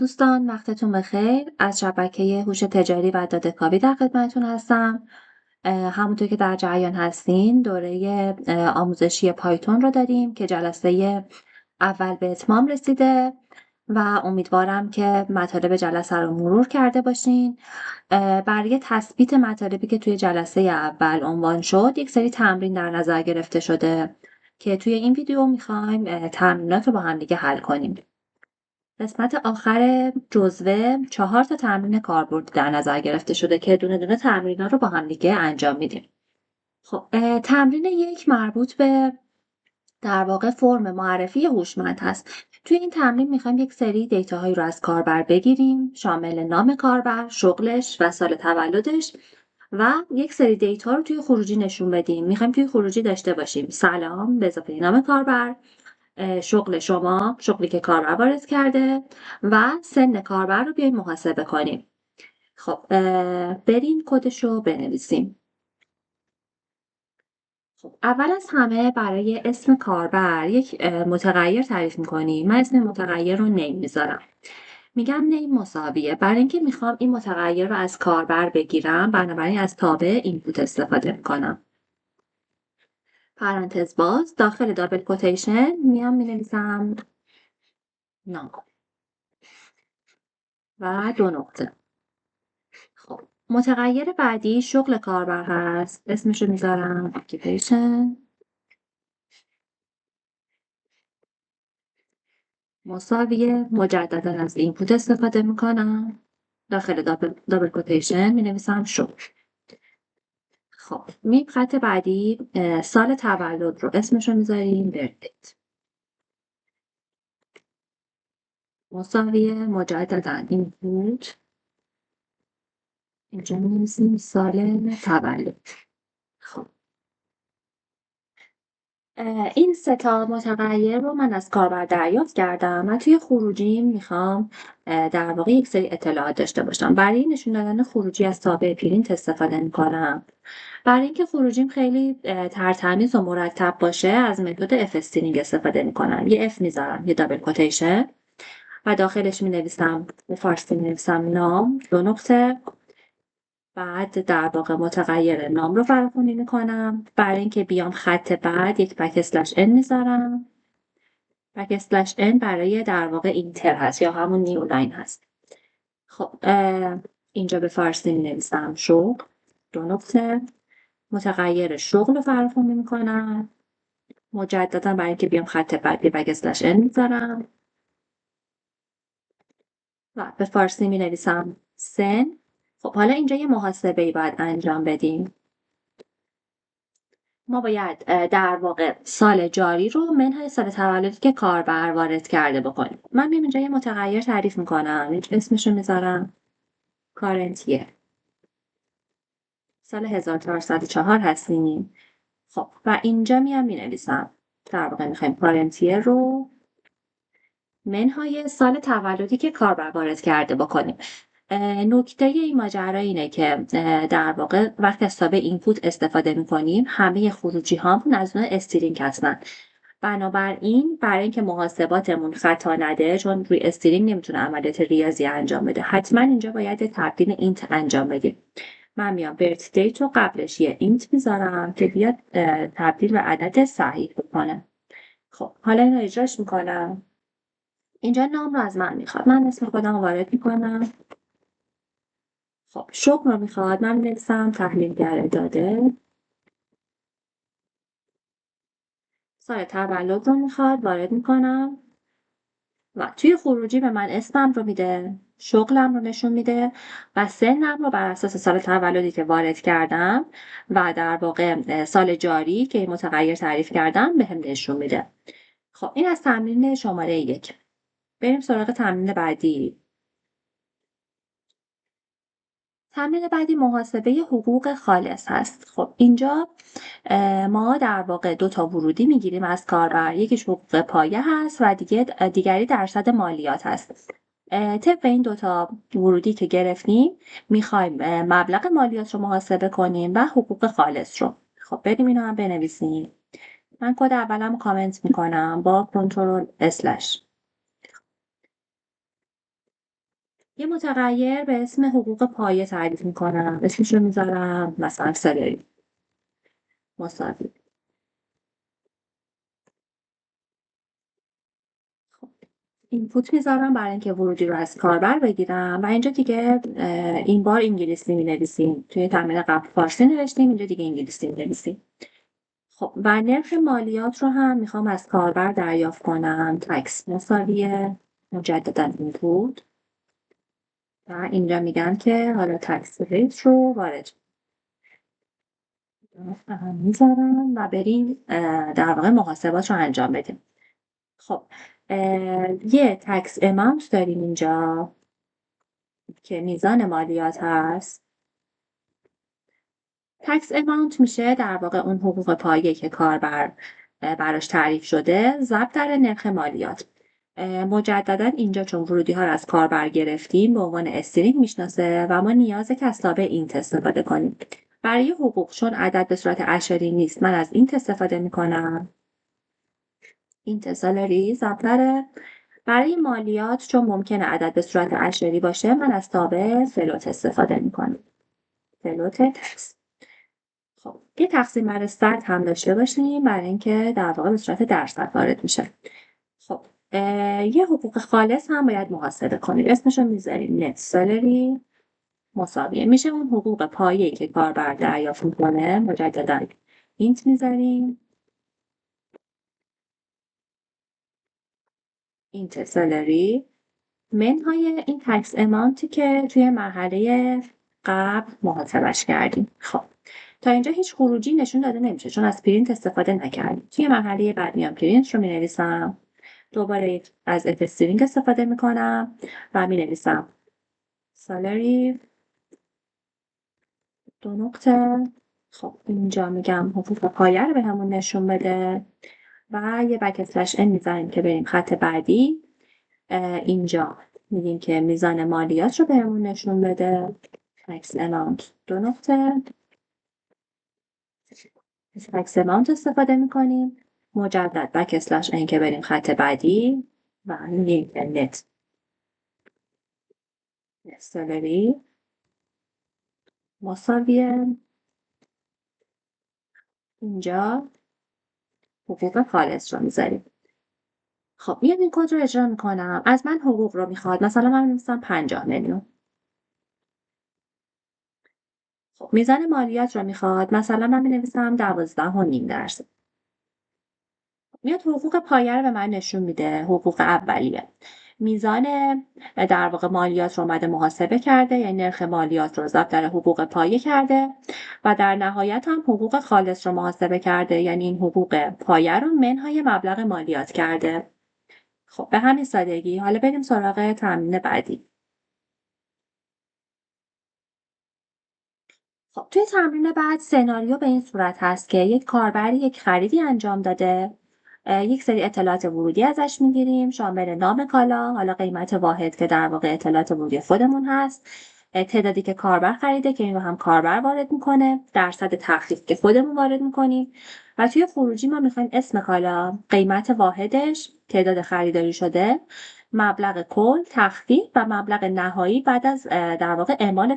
دوستان، وقتتون بخیر. از شبکه هوش تجاری و داده‌کاوی در خدمتتون هستم. همونطور که در جریان هستین دوره آموزشی پایتون رو داریم که جلسه اول به اتمام رسیده و امیدوارم که مطالب جلسه رو مرور کرده باشین. برای تثبیت مطالبی که توی جلسه اول عنوان شد یک سری تمرین در نظر گرفته شده که توی این ویدیو میخوایم تمرینات رو با هم دیگه حل کنیم. قسمت آخر جزوه 4 تا تمرین کاربردی در نظر گرفته شده که دونه دونه تمرینا رو با هم دیگه انجام میدیم. خب تمرین 1 مربوط به در واقع فرم معرفی هوشمند هست. توی این تمرین میخوایم یک سری دیتاهایی رو از کاربر بگیریم، شامل نام کاربر، شغلش و سال تولدش و یک سری دیتا رو توی خروجی نشون بدیم. میخوایم توی خروجی داشته باشیم سلام به اضافه نام کاربر، شغل شما، شغلی که کاربر وارد کرده و سن کاربر رو بیایم محاسبه کنیم. خب بریم کدش رو بنویسیم. خب اول از همه برای اسم کاربر یک متغیر تعریف میکنیم. من اسم متغیر رو نیم میذارم. میگم نیم مساویه. برای اینکه میخوام این متغیر رو از کاربر بگیرم، بنابراین از تابع اینپوت استفاده میکنم. پرانتز باز، داخل دابل کوتیشن میام مینویسم نام و 2 نقطه. خب متغیر بعدی شغل کاربر هست. اسمش رو میذارم occupation مساویه، مجددا از اینپوت استفاده میکنم، داخل دابل کوتیشن مینویسم شغل. خب میم خط بعدی سال تولد رو اسمش رو میذاریم birthday مساویه، مجددا اینپوت، اینجا مینویسیم سال تولد. خب این 3 تا متغیر رو من از کاربر دریافت کردم و توی خروجیم میخوام در واقع یک سری اطلاعات داشته باشم. برای نشون دادن خروجی از تابع پرینت استفاده میکنم. برای اینکه خروجیم خیلی ترتمیز و مرتب باشه از متد اف استرینگ استفاده میکنم. یه اف میذارم، یه دابل کوتیشن و داخلش مینویسم، به فارسی مینویسم نام، 2 نقطه، بعد در واقع متغیر نام رو فراخوانی میکنم. برای اینکه بیام خط بعد یک بک ان میذارم. بک ان برای در واقع اینتر هست یا همون نیو لاین هست. خب اینجا به فارسی مینویسم شغل، 2 نقطه، متغیر شغل رو فراخوانی میکنم. مجددا برای اینکه بیام خط بعد یک بک ان میذارم و به فارسی مینویسم سن. خب حالا اینجا یه محاسبه‌ای باید انجام بدیم. ما باید در واقع سال جاری رو منهای سال تولدی که کاربر وارد کرده بکنیم. من میام اینجا یه متغیر تعریف میکنم، اسمش رو میذارم کارنتیه. سال 1404 هستیم. خب و اینجا میام مینویسم در واقع میخوایم کارنتیه رو منهای سال تولدی که کاربر وارد کرده بکنیم. نکته این ماجرا اینه که در واقع وقتی از تابع اینپوت استفاده میکنیم همه خروجی هامون از نوع استرینگ هستن. بنابراین برای اینکه محاسباتمون خطا نده، چون روی استرینگ نمیتونه عملیات ریاضی انجام بده، حتما اینجا باید تبدیل اینت انجام بدیم. من میام برت دیت رو قبلش یه اینت میذارم که بیاد تبدیل به عدد صحیح بکنه. خب حالا اینو اجراش میکنم. اینجا نام رو از من میخواد. من اسم خودم وارد میکنم. خب شغل رو میخواد. من می‌نویسم تحلیلگر داده. سال تولد رو میخواد. وارد میکنم و توی خروجی به من اسمم رو میده، شغلم رو نشون میده و سنم رو بر اساس سال تولدی که وارد کردم و در واقع سال جاری که متغیر تعریف کردم به هم نشون میده. خب این از تمرین شماره 1. بریم سراغ تمرین بعدی. تمرین بعدی محاسبه حقوق خالص هست. خب اینجا ما در واقع 2 تا ورودی میگیریم از کاربر. یکیش حقوق پایه هست و دیگری درصد مالیات هست. طبق این 2 تا ورودی که گرفتیم میخوایم مبلغ مالیات رو محاسبه کنیم و حقوق خالص رو. خب بریم اینو هم بنویسیم. من کد اولم کامنت میکنم با کنترل اسلش. یه متغیر به اسم حقوق پایه تعریف میکنم، اسمش رو میذارم مثلا سالری مساوی. خب اینپوت میذارم برای اینکه ورودی رو از کاربر بگیرم و اینجا دیگه این بار انگلیسی مینویسیم. توی تمرین قبل فارسی نوشتیم، اینجا دیگه انگلیسی مینویسیم. خب و نرخ مالیات رو هم میخوام از کاربر دریافت کنم. تکس مساوی مجددا اینپوت و اینجا میگم که حالا تکس ریت رو وارد میذارم و بریم در واقع محاسبات رو انجام بدیم. خب یه تکس اماونت داریم اینجا که میزان مالیات هست. تکس اماونت میشه در واقع اون حقوق پایه که کاربر براش تعریف شده ضرب در نرخ مالیات. مجددا اینجا چون ورودی ها رو از کاربر گرفتیم به عنوان استرینگ میشناسه و ما نیازه که از تابع اینت استفاده کنیم. برای حقوق چون عدد به صورت اعشاری نیست من از اینت استفاده میکنم. اینت سالری ضرب در. برای مالیات چون ممکنه عدد به صورت اعشاری باشه من از تابع فلوت استفاده میکنم. فلوت تکس. خب یه تقسیم بر 100 هم داشته باشیم برای اینکه در واقع به صورت درصد وارد میشه. خب یه حقوق خالص هم باید محاسبه کنیم. اسمش رو میذاریم نت سالری مساویه میشه اون حقوق پایه‌ای که کاربر دریافت میکنه. مجددا اینت میذاریم اینت سالری منهای این تکس امانتی که توی مرحله قبل محاسبش کردیم. خب تا اینجا هیچ خروجی نشون داده نمیشه چون از پرینت استفاده نکردیم. توی مرحله بعد میام پرینت رو مینویسم. دوباره از اف استرینگ استفاده میکنم و مینویسم سالری 2 نقطه. خب اینجا میگم حقوق پایه رو به همون نشون بده و یه بک اسلش ان میذاریم که بریم خط بعدی. اینجا میگیم که میزان مالیات رو بهمون نشون بده. تکس اماونت 2 نقطه. تکس اماونت استفاده میکنیم. مجدد بک اسلش ان که بریم خط بعدی و میگیم که نت سالری مساویه اینجا حقوق خالص رو میذاریم. خب میام این کد رو اجرا میکنم. از من حقوق رو میخواد. مثلا من می‌نویسم 50 میلیون. خب میزان مالیات رو میخواد. مثلا من می‌نویسم 12.5%. میاد حقوق پایه رو به من نشون میده. حقوق اولیه. میزان در واقع مالیات رو اومده محاسبه کرده یعنی نرخ مالیات رو ضرب در حقوق پایه کرده و در نهایت هم حقوق خالص رو محاسبه کرده یعنی این حقوق پایه رو منهای مبلغ مالیات کرده. خب به همین سادگی حالا بریم سراغ تمرین بعدی. خب توی تمرین بعد سناریو به این صورت هست که یک کاربری یک خریدی انجام داده. یک سری اطلاعات ورودی ازش میگیریم شامل نام کالا، حالا قیمت واحد که در واقع اطلاعات ورودی خودمون هست، تعدادی که کاربر خریده که این رو هم کاربر وارد میکنه، درصد تخفیف که خودمون وارد میکنیم و توی خروجی ما میخوایم اسم کالا، قیمت واحدش، تعداد خریداری شده، مبلغ کل، تخفیف و مبلغ نهایی بعد از در واقع اعمال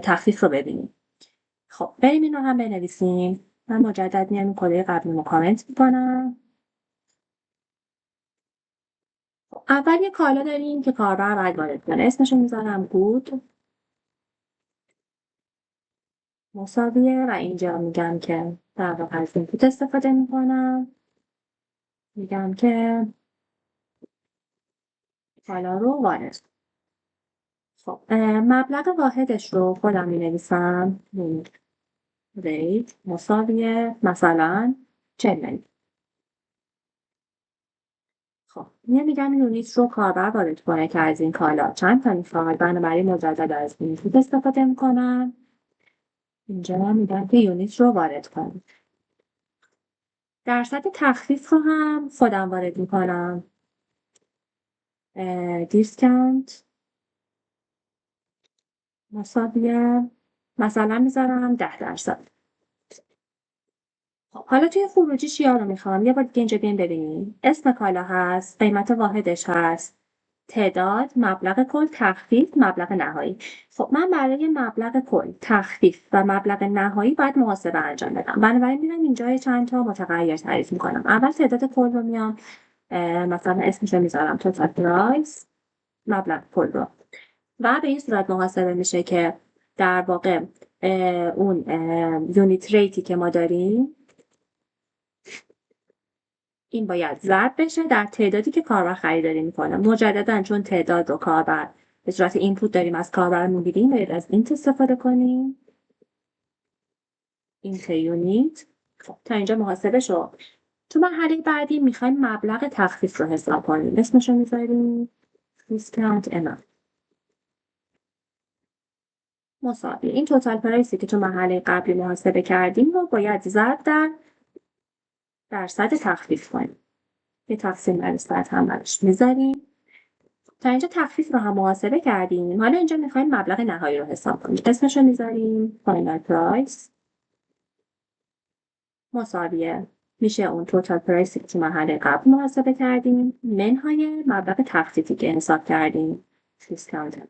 تخفیف رو ببینیم. خب بریم این رو هم بنویسیم. من مجدد میام این کده قبلی رو کامنت میکنم. اول یه کالا داریم که کاربر باید وارد کنه. اسمش رو میذارم گود مساویه و اینجا میگم که در واقع از اینپوت استفاده میکنم. میگم که کالا رو وارد. خب مبلغ واحدش رو خودم مینویسم. ریت مساویه مثلا 40 میلیون. خب میگم یونیت رو کاربر وارد کنه که از این کالا چند تا میخواد. بنابراین مجدد از اینپوت استفاده میکنم. اینجا میگم که یونیت رو وارد کنم. درصد تخفیف رو هم خودم وارد میکنم. دیسکانت مساویه مثلا میذارم 10%. خب حالا توی خروجی چیا رو میخوام؟ یه بار دیگه اینجا بیایم ببینیم. اسم کالا هست، قیمت واحدش هست، تعداد، مبلغ کل، تخفیف، مبلغ نهایی. خب من برای مبلغ کل، تخفیف و مبلغ نهایی باید محاسبه انجام بدم. بنابراین میرم اینجا چند تا متغیر تعریف میکنم. اول تعداد کل رو میام مثلا اسمش رو میذارم توتال پرایس، مبلغ کل رو، و به این صورت محاسبه میشه که در واقع اون یونیت ریتی که ما داریم این باید ضرب بشه در تعدادی که کاربر خریداری میکنه. مجددا چون تعداد رو کاربر به صورت اینپوت داریم از کاربر میگیریم، باید از اینت استفاده کنیم، اینت یونیت. خب تا اینجا محاسبه شد. تو مرحله بعدی میخوایم مبلغ تخفیف رو حساب کنیم. اسمش رو میذاریم discount amount مساوی این توتال پرایسی که تو مرحله قبلی محاسبه کردیم رو باید ضرب در درصد تخفیف کنیم. یه تقسیم بر 100 هم برش میذاریم. تا اینجا تخفیف رو هم محاسبه کردیم. حالا اینجا میخوایم مبلغ نهایی رو حساب کنیم. اسمش رو میذاریم فاینال پرایس مساویه میشه اون توتال پرایسی که تو مرحله قبل محاسبه کردیم منهای مبلغ تخفیفی که حساب کردیم. دیسکانت.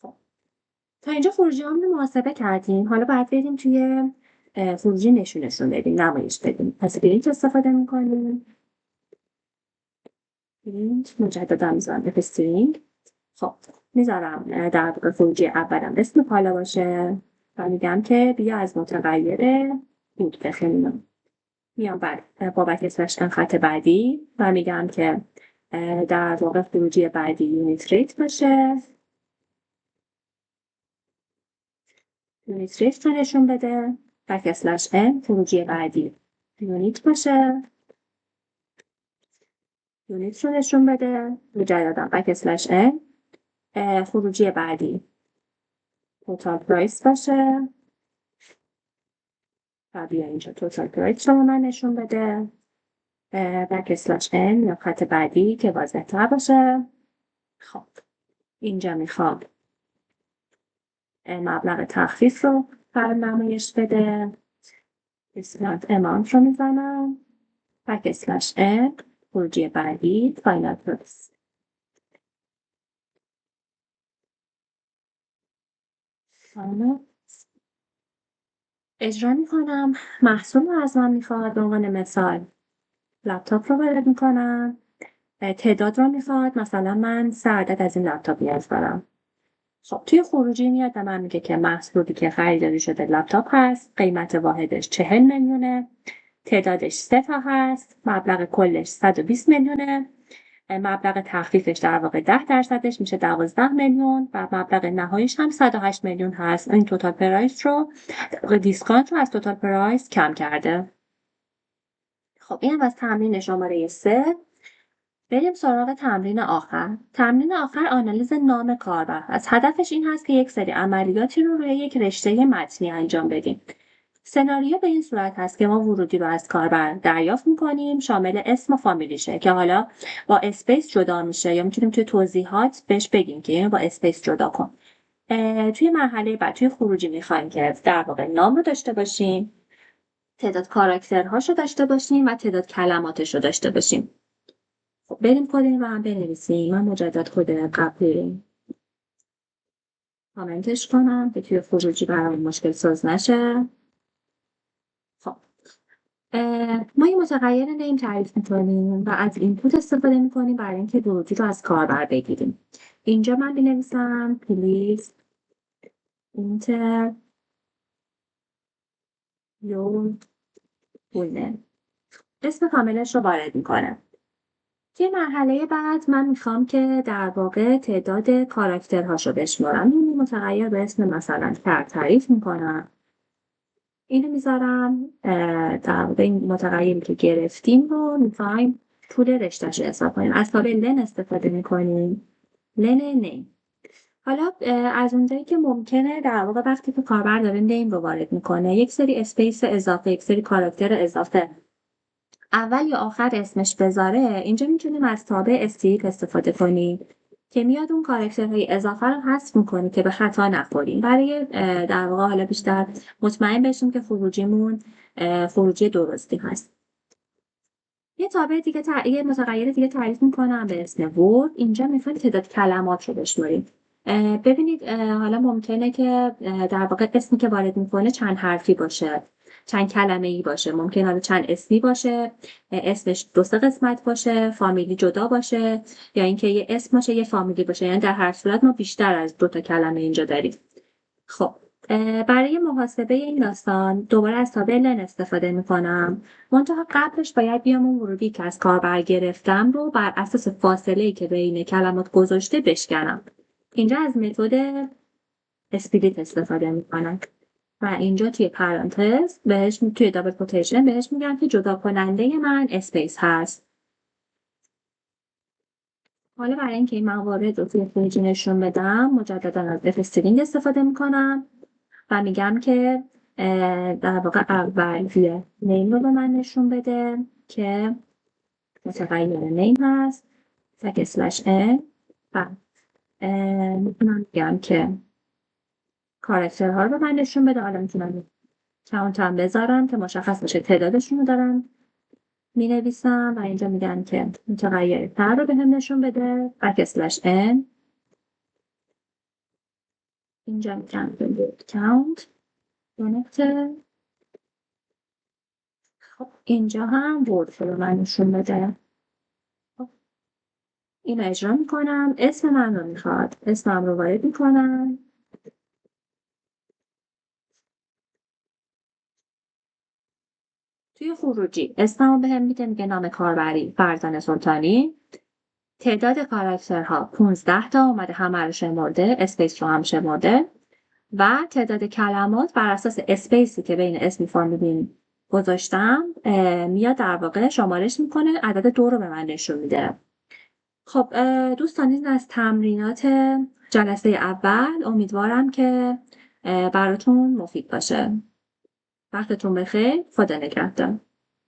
خب تا اینجا خروجی رو محاسبه کردیم. حالا باید بریم توی خروجی نشون بدیم، نمایش بدیم. پس پرینت استفاده میکنیم. پرینت مجددا میذارم به استرینگ. خب میذارم در واقع خروجی اولم اسم کالا باشه و میگم که بیا از متغیر بود بخونیم. میام بعد بابت اسمش خط بعدی و میگم که در واقع خروجی بعدی یونیت ریت باشه. یونیت ریت رو نشون بده. بکسلش ان خروجی بعدی یونیت باشه. یونیت رو نشون بده. مجددا بکسلش ان خروجی بعدی توتال پرایس باشه و بیا اینجا توتال پرایس رو من نشون بده. بکسلش ان یا خط بعدی که واضح تر باشه. خب اینجا میخوام مبلغ تخفیف رو نمایش بده. دیسکانت امانت رو میزنم. بکسلش ان خروجی بعدی فاینال پرایس. اجرا میکنم. محصول رو از من میخواد. به عنوان مثال لپتاپ رو وارد میکنم. تعداد رو میخواد. مثلا من 3 عدد از این لپتاپ نیاز دارم. خب توی خروجی میاد به من میگه که محصولی که خریداری شده لپتاپ هست. قیمت واحدش 40 میلیونه. تعدادش 3 تا هست. مبلغ کلش 120 میلیونه. مبلغ تخفیفش در واقع 10% میشه 12 میلیون و مبلغ نهاییش هم 108 میلیون هست. این توتال پرایس رو دیسکانت رو از توتال پرایس کم کرده. خب این هم از تمرین شماره 3. بریم سراغ تمرین آخر. تمرین آخر آنالیز نام کاربر است. هدفش این هست که یک سری عملیاتی رو روی یک رشته متنی انجام بدیم. سناریو به این صورت هست که ما ورودی رو از کاربر دریافت میکنیم شامل اسم و فامیلیشه که حالا با اسپیس جدا میشه یا میتونیم توی توضیحات بهش بگیم که اینو با اسپیس جدا کن. توی مرحله بعد توی خروجی میخوایم که در واقع نام رو داشته باشیم، تعداد کاراکترهاش رو داشته باشیم و تعداد کلماتش رو داشته باشیم. خب بریم کد این رو هم بنویسیم. من مجدد کد قبلی کامنتش کنم که توی خروجی برام مشکل ساز نشه. خب ما یه متغیر نیم تعریف میکنیم و از اینپوت استفاده میکنیم برای اینکه ورودی رو از کاربر بگیریم. اینجا من بنویسم please enter your full name. اسم کاملش رو وارد میکنه. توی مرحله بعد من میخوام که در واقع تعداد کاراکترهاشو بشمارم. این متغیر به اسم مثلا فرد تعریف میکنم. اینو میذارم در واقع این متغیری که گرفتیم رو میخوایم طول رشتهش رو حساب کنیم. از تابع لن استفاده میکنیم. لن نیم. حالا از اونجایی که ممکنه در واقع وقتی که کاربر داره نیم رو وارد میکنه یک سری اسپیس اضافه، یک سری کاراکتر اضافه اول یا آخر اسمش بذاره، اینجا میتونیم از تابع استریپ استفاده کنیم که میاد اون کاراکترهای اضافه رو حذف میکنه که به خطا نخوریم. برای در واقع حالا بیشتر مطمئن بشیم که خروجیمون خروجی درستی هست. یه متغیر دیگه تعریف میکنم به اسم ورد. اینجا میخوایم تعداد کلمات رو بشماریم. ببینید حالا ممکنه که در واقع اسمی که وارد میکنه چند حرفی باشه، چند کلمه ای باشه، ممکن حالا چند اسمی باشه، اسمش دو سه قسمت باشه، فامیلی جدا باشه، یا اینکه یه اسم باشه یه فامیلی باشه. یعنی در هر صورت ما بیشتر از دو تا کلمه اینجا داریم. خب برای محاسبه این داستان دوباره از تابع لن استفاده میکنم. منتها قبلش باید بیام اون ورودی که از کاربر گرفتم رو بر اساس فاصله‌ای که بین کلمات گذاشته بشکنم. اینجا از متد اسپلیت استفاده میکنم و اینجا توی پرانتز بهش، توی دابل کوتیشن بهش میگم که جدا کننده من اسپیس هست. حالا برای اینکه این موارد رو توی پیج نشون بدم مجددا از اف استرینگ استفاده میکنم و میگم که در واقع اول یه نیم رو به من نشون بده که متغیر نیم هست تک اسلش ان و میتونم بگم که کاراکترها رو به من نشون بده. حالا میتونم کانت هم بذارم که مشخص بشه تعدادشون رو دارم مینویسم و اینجا میگم که متغیر تر رو به هم نشون بده بک اسلش ان. اینجا میگم که کانت نقطه. خب اینجا هم ورد رو به من نشون بده. خب این اجرا میکنم. اسم من رو میخواد، اسمم رو وارد میکنم. توی خروجی اسمم به هم میده، میگه نام کاربری فرزانه سلطانی. تعداد کاراکترها 15 تا اومده، همه رو شمرده، اسپیس رو هم شمرده و تعداد کلمات بر اساس اسپیسی که بین اسم فامیلی گذاشتم میاد در واقع شمارش میکنه، عدد 2 رو به من نشون میده. خب دوستان این از تمرینات جلسه اول. امیدوارم که براتون مفید باشه. وقتتون بخیر. خدا نگهدار.